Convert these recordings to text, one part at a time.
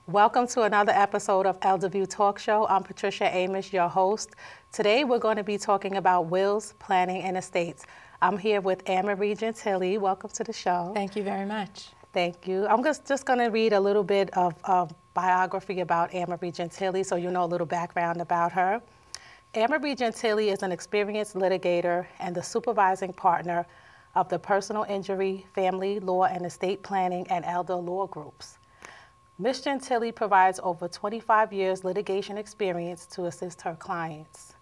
Welcome to another episode of Elder View Talk Show. I'm Patricia Amish, your host. Today we're going to be talking about wills, planning, and estates. I'm here with Annamarie Gentile. Welcome to the show. Thank you very much. Thank you. I'm just going to read a little bit of biography about Annamarie Gentile so you know a little background about her. Annamarie Gentile is an experienced litigator and the supervising partner of the personal injury, family law, and estate planning and elder law groups. Ms. Gentile provides over 25 years litigation experience to assist her clients.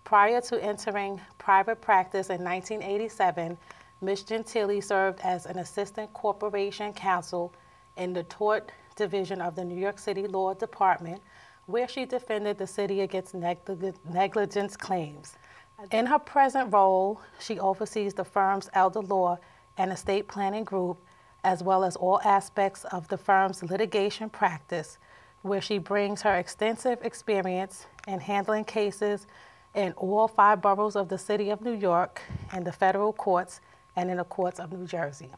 Prior to entering private practice in 1987, Ms. Gentile served as an assistant corporation counsel in the tort division of the New York City Law Department, where she defended the city against negligence claims. In her present role, she oversees the firm's elder law and estate planning group, as well as all aspects of the firm's litigation practice, where she brings her extensive experience in handling cases in all 5 boroughs of the city of New York, in the federal courts, and in the courts of New Jersey.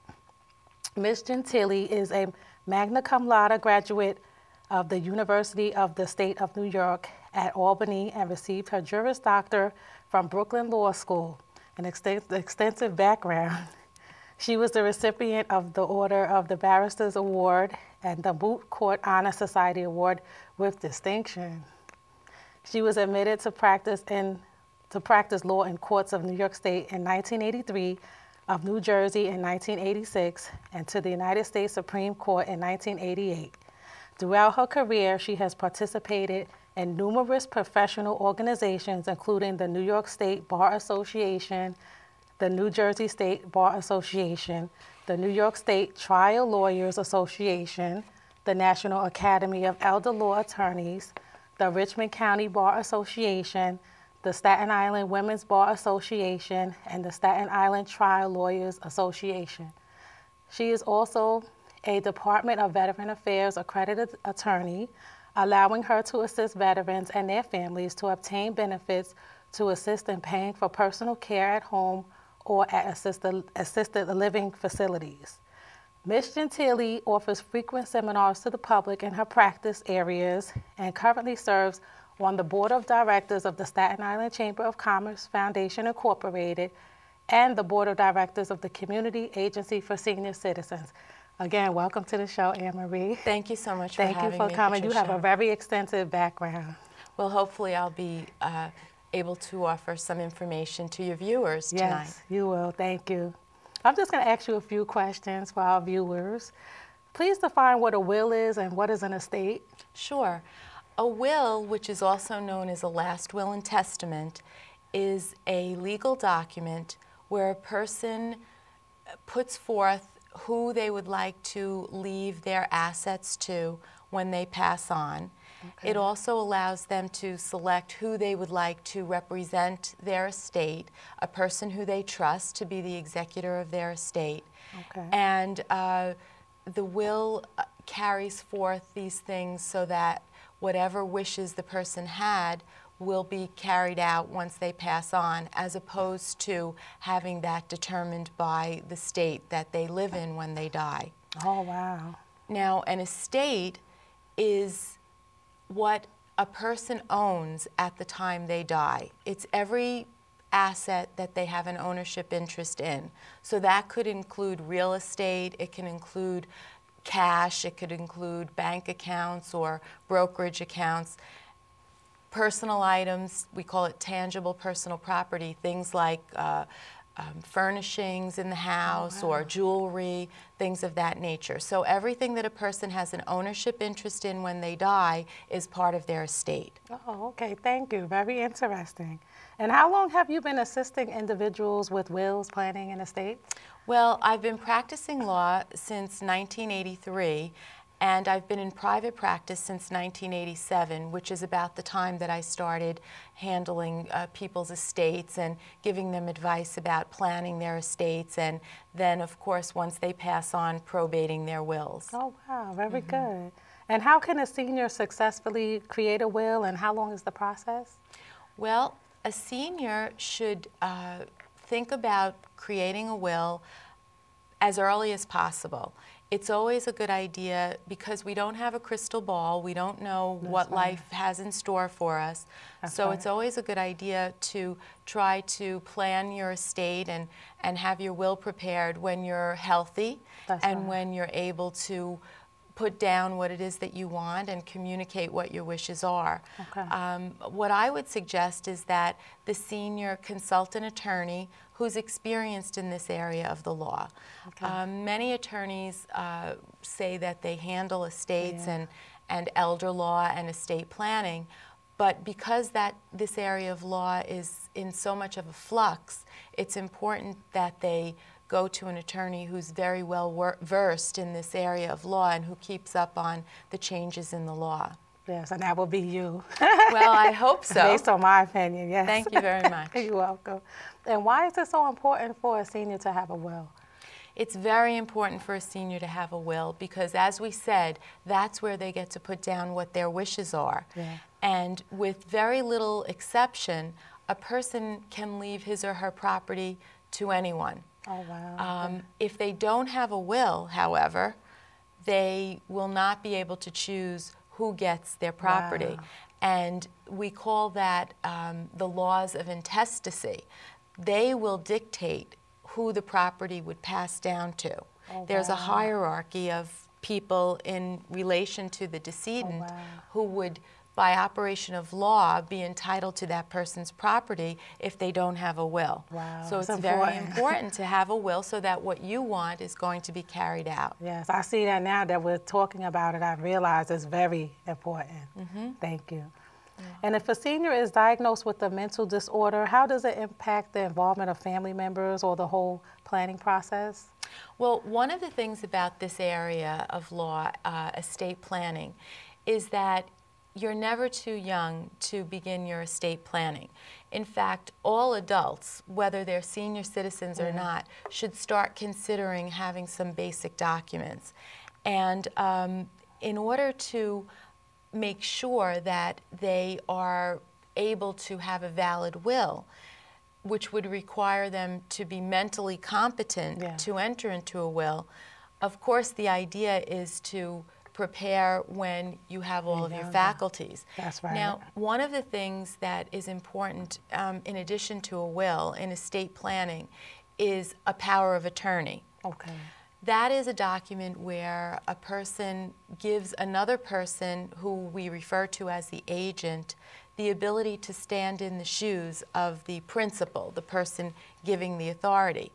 Ms. Gentile is a magna cum laude graduate of the University of the State of New York at Albany and received her Juris Doctor from Brooklyn Law School, an extensive background. She was the recipient of the Order of the Barristers Award and the Moot Court Honor Society Award with distinction. She was admitted to practice law in courts of New York State in 1983, of New Jersey in 1986, and to the United States Supreme Court in 1988. Throughout her career, she has participated in numerous professional organizations, including the New York State Bar Association, the New Jersey State Bar Association, the New York State Trial Lawyers Association, the National Academy of Elder Law Attorneys, the Richmond County Bar Association, the Staten Island Women's Bar Association, and the Staten Island Trial Lawyers Association. She is also a Department of Veteran Affairs accredited attorney, allowing her to assist veterans and their families to obtain benefits to assist in paying for personal care at home or at assisted living facilities. Ms. Gentile offers frequent seminars to the public in her practice areas and currently serves on the Board of Directors of the Staten Island Chamber of Commerce Foundation Incorporated and the Board of Directors of the Community Agency for Senior Citizens. Again, welcome to the show, Annamarie. Thank you so much for having me, Thank you for coming. Patricia. You have a very extensive background. Well, hopefully I'll be able to offer some information to your viewers tonight. Yes, you will. Thank you. I'm just going to ask you a few questions for our viewers. Please define what a will is and what is an estate. Sure. A will, which is also known as a last will and testament, is a legal document where a person puts forth who they would like to leave their assets to when they pass on. Okay. It also allows them to select who they would like to represent their estate, a person who they trust to be the executor of their estate. Okay. And the will carries forth these things so that whatever wishes the person had will be carried out once they pass on, as opposed to having that determined by the state that they live in when they die. Oh, wow. Now, an estate is what a person owns at the time they die. It's every asset that they have an ownership interest in. So that could include real estate, it can include cash, it could include bank accounts or brokerage accounts. Personal items, we call it tangible personal property, things like furnishings in the house, or jewelry, things of that nature. So everything that a person has an ownership interest in when they die is part of their estate. Oh, okay. Thank you. Very interesting. And how long have you been assisting individuals with wills, planning, and estates? Well, I've been practicing law since 1983, and I've been in private practice since 1987, which is about the time that I started handling people's estates and giving them advice about planning their estates, and then, of course, once they pass on, probating their wills. Oh, wow. Very good. And how can a senior successfully create a will, and how long is the process? Well, a senior should think about creating a will as early as possible. it's always a good idea, because we don't have a crystal ball, we don't know what life has in store for us. So it's always a good idea to try to plan your estate and have your will prepared when you're healthy and when you're able to put down what it is that you want and communicate what your wishes are. What I would suggest is that the senior consultant attorney who's experienced in this area of the law. Many attorneys say that they handle estates and elder law and estate planning, but because this area of law is in so much of a flux, it's important that they go to an attorney who's very well versed in this area of law and who keeps up on the changes in the law. Yes, and that will be you. Well, I hope so. Based on my opinion, yes. Thank you very much. You're welcome. And why is it so important for a senior to have a will? It's very important for a senior to have a will because, as we said, that's where they get to put down what their wishes are. And with very little exception, a person can leave his or her property to anyone. Oh, wow. If they don't have a will, however, they will not be able to choose who gets their property. And we call that the laws of intestacy. They will dictate who the property would pass down to. There's a hierarchy of people in relation to the decedent who would, by operation of law, be entitled to that person's property if they don't have a will. So it's very important to have a will so that what you want is going to be carried out. Yes, I see that now that we're talking about it. I realize it's very important. Thank you. And if a senior is diagnosed with a mental disorder, how does it impact the involvement of family members or the whole planning process? Well, one of the things about this area of law, estate planning, is that you're never too young to begin your estate planning. In fact, all adults, whether they're senior citizens or not, should start considering having some basic documents. And in order to make sure that they are able to have a valid will, which would require them to be mentally competent to enter into a will, of course the idea is to prepare when you have all of your faculties. That's right. Now, one of the things that is important in addition to a will in estate planning is a power of attorney. That is a document where a person gives another person, who we refer to as the agent, the ability to stand in the shoes of the principal, the person giving the authority.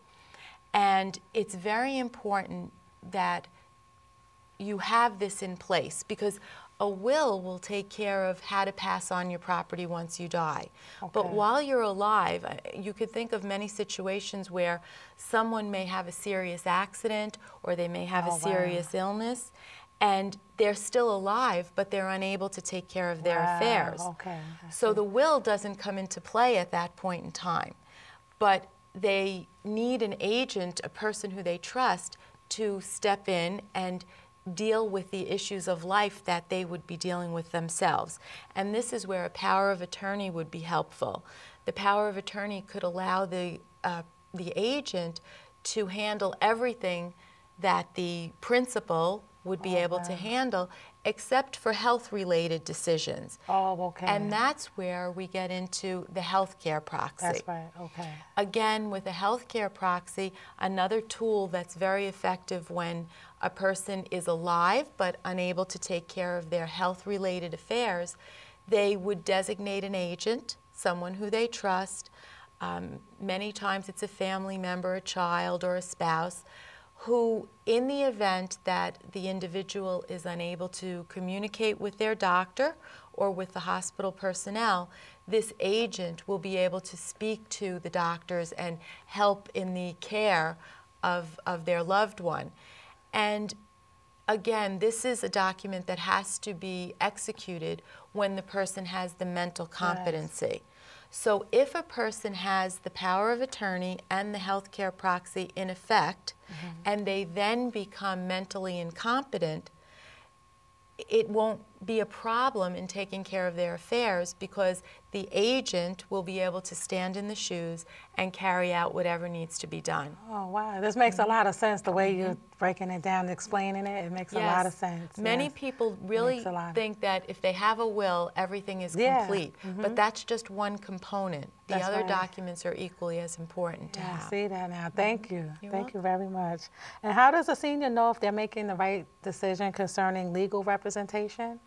And it's very important that you have this in place, because a will take care of how to pass on your property once you die. But while you're alive, you could think of many situations where someone may have a serious accident or they may have a serious illness, and they're still alive, but they're unable to take care of their affairs. So the will doesn't come into play at that point in time. But they need an agent, a person who they trust, to step in and deal with the issues of life that they would be dealing with themselves. And this is where a power of attorney would be helpful. The power of attorney could allow the agent to handle everything that the principal would be able to handle, except for health-related decisions. And that's where we get into the healthcare proxy. That's right, Again, with a healthcare proxy, another tool that's very effective when a person is alive but unable to take care of their health-related affairs, they would designate an agent, someone who they trust. Many times it's a family member, a child, or a spouse, who, in the event that the individual is unable to communicate with their doctor or with the hospital personnel, this agent will be able to speak to the doctors and help in the care of their loved one. And again, this is a document that has to be executed when the person has the mental competency. So if a person has the power of attorney and the healthcare proxy in effect, and they then become mentally incompetent, it won't be a problem in taking care of their affairs, because the agent will be able to stand in the shoes and carry out whatever needs to be done. Oh, wow. This makes a lot of sense, the way you're breaking it down, explaining it. It makes a lot of sense. Many people really think that if they have a will, everything is complete. But that's just one component. The other documents are equally as important to have. I see that now. Thank you. You're Thank you very much. And how does a senior know if they're making the right decision concerning legal representation?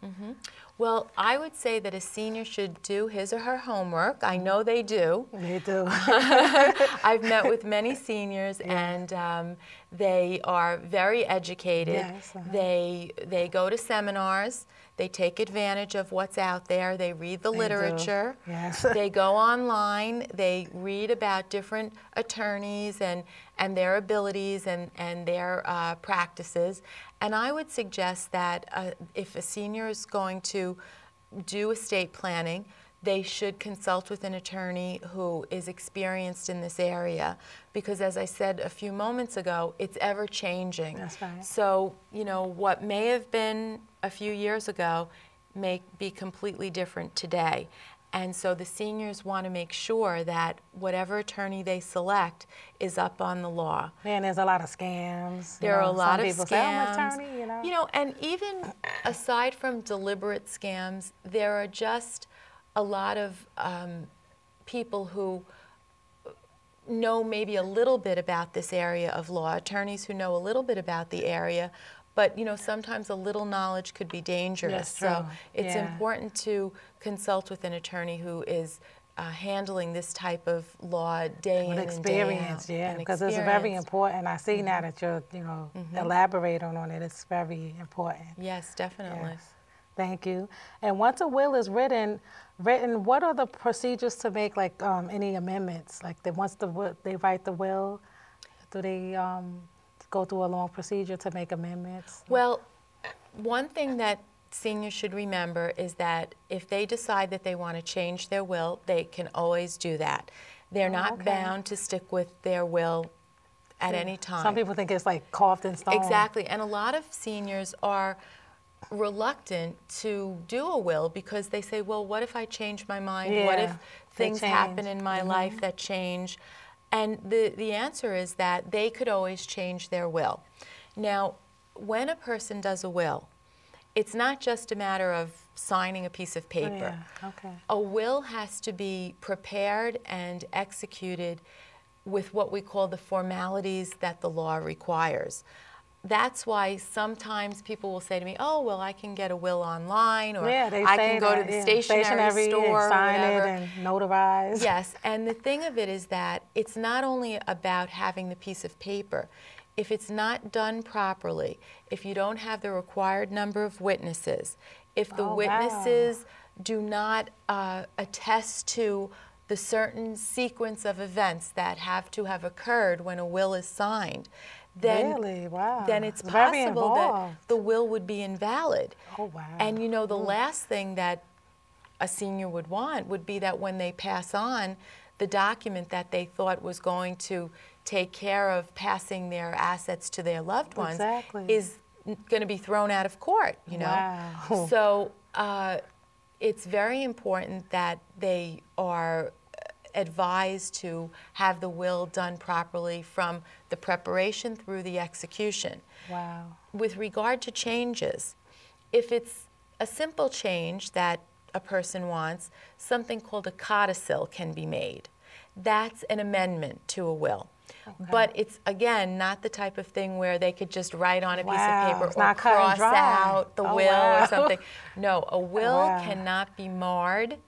Well, I would say that a senior should do his or her homework. I know they do. They do. I've met with many seniors, and they are very educated. Yes, They go to seminars. They take advantage of what's out there. They read the literature. Yes. They go online. They read about different attorneys and their abilities and their practices. And I would suggest that if a senior is going to do estate planning, they should consult with an attorney who is experienced in this area, because as I said a few moments ago, it's ever changing. That's right. So, you know, what may have been a few years ago may be completely different today. And so the seniors want to make sure that whatever attorney they select is up on the law. And there's a lot of scams. There are a lot of scams. Say, I'm an attorney, you know, and even aside from deliberate scams, there are just a lot of people who know maybe a little bit about this area of law, attorneys who know a little bit about the area, but you know, sometimes a little knowledge could be dangerous. So it's important to consult with an attorney who is handling this type of law day in and day out. Because it's very important. I see now that you're, you know, elaborating on it. It's very important. Yes, definitely. Yes. Thank you. And once a will is written, what are the procedures to make, like, any amendments? Like, once they write the will, do they go through a long procedure to make amendments? Well, one thing that seniors should remember is that if they decide that they want to change their will, they can always do that. They're not bound to stick with their will at any time. Some people think it's like carved in stone. Exactly, and a lot of seniors are reluctant to do a will because they say, well, what if I change my mind? What if things happen in my life that change? And the answer is that they could always change their will. Now, when a person does a will, it's not just a matter of signing a piece of paper. A will has to be prepared and executed with what we call the formalities that the law requires. That's why sometimes people will say to me, oh, well, I can get a will online, or I can go to the stationery store and sign or whatever. it and notarize. Yes, and the thing of it is that it's not only about having the piece of paper. If it's not done properly, if you don't have the required number of witnesses, if the witnesses do not attest to the certain sequence of events that have to have occurred when a will is signed, then, then it's possible that the will would be invalid. And you know, the last thing that a senior would want would be that when they pass on, the document that they thought was going to take care of passing their assets to their loved ones is going to be thrown out of court, you know. So it's very important that they are advised to have the will done properly from the preparation through the execution. With regard to changes, if it's a simple change that a person wants, something called a codicil can be made. That's an amendment to a will. But it's, again, not the type of thing where they could just write on a piece of paper or cross out the will or something. No, a will cannot be marred.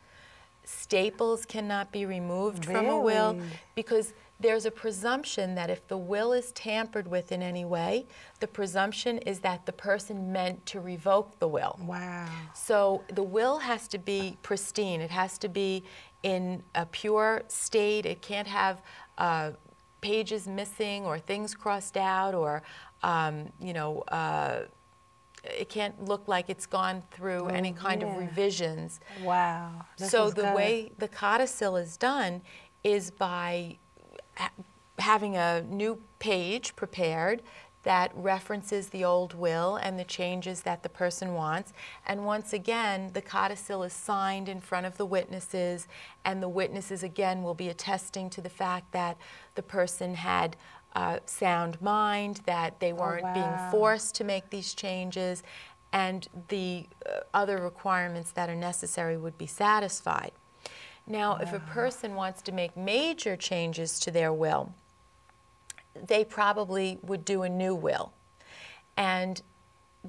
Staples cannot be removed from a will, because there's a presumption that if the will is tampered with in any way, the presumption is that the person meant to revoke the will. So the will has to be pristine. It has to be in a pure state. It can't have pages missing or things crossed out, or you know, it can't look like it's gone through any kind of revisions. So the way the codicil is done is by having a new page prepared that references the old will and the changes that the person wants. And once again, the codicil is signed in front of the witnesses, and the witnesses again will be attesting to the fact that the person had sound mind, that they weren't being forced to make these changes, and the other requirements that are necessary would be satisfied. Now, if a person wants to make major changes to their will, they probably would do a new will. And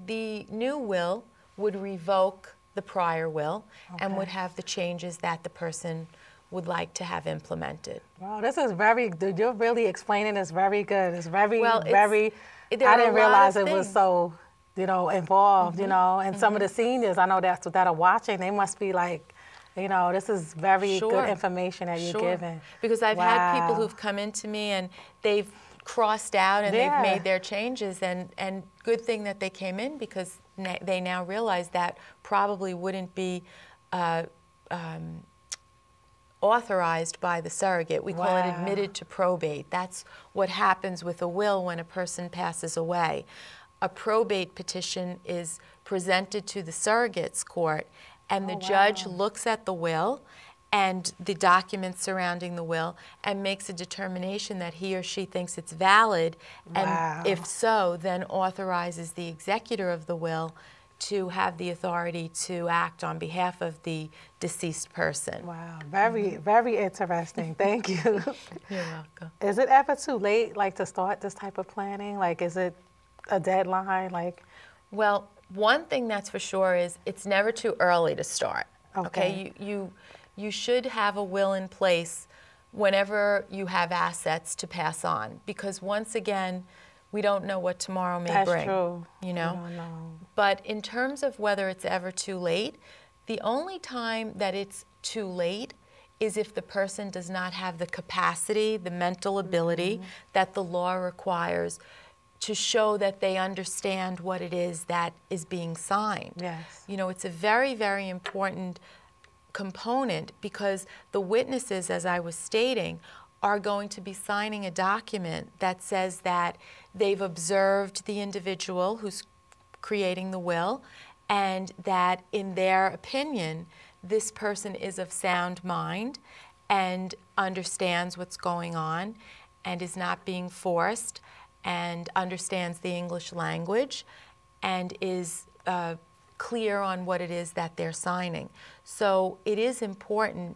the new will would revoke the prior will and would have the changes that the person would like to have implemented. Wow, this is very, you're really explaining this very good. It's very, well, I didn't realize it was so, you know, involved, you know, and some of the seniors, I know that are watching, they must be like, you know, this is very good information that you're giving. Because I've had people who've come into me and they've crossed out and they've made their changes, and good thing that they came in, because they now realize that probably wouldn't be authorized by the surrogate. We call it admitted to probate. That's what happens with a will when a person passes away. A probate petition is presented to the surrogate's court, and the judge looks at the will and the documents surrounding the will and makes a determination that he or she thinks it's valid, and if so, then authorizes the executor of the will to have the authority to act on behalf of the deceased person. Wow, very, very interesting. Thank you. You're welcome. Is it ever too late, like, to start this type of planning? Like, is it a deadline? Like, well, one thing that's for sure is it's never too early to start. Okay, you should have a will in place whenever you have assets to pass on, because once again, we don't know what tomorrow may bring. That's true. You know? I don't know. But in terms of whether it's ever too late, the only time that it's too late is if the person does not have the capacity, the mental ability that the law requires to show that they understand what it is that is being signed. Yes. You know, it's a very, very important component, because the witnesses, as I was stating, are going to be signing a document that says that they've observed the individual who's creating the will, and that in their opinion, this person is of sound mind and understands what's going on and is not being forced and understands the English language and is clear on what it is that they're signing. So it is important